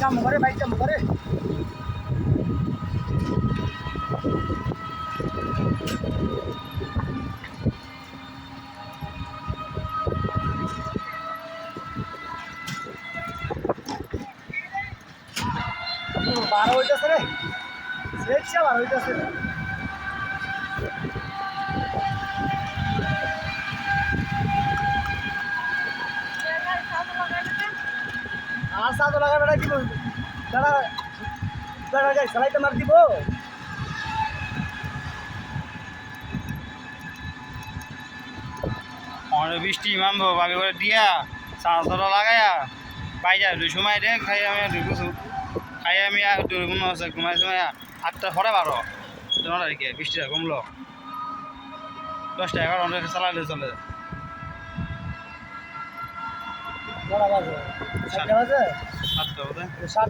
চাম করে বাইক চাম করে 12 হইতেছে রে সেটা 12 হইতেছে আর সাদা লাগা বেটা কি বলবো দাঁড়া দাঁড়া যাই সালাইতে মার দিব অনেক বৃষ্টি মানবো ভাবে করে দিয়া চাঁদা লাগাইয়া পাই যায় দুই সময় রে খাই আমি ঢুকছো খাই আমি ঘুমো আছে ঘুমাই সময় 8টা পরে 12 তোমার আর কি বৃষ্টিটা কমলো 10টা 11 চালাইলে চলে বড় বাজে 7টা বাজে 7টা বোধ 7টা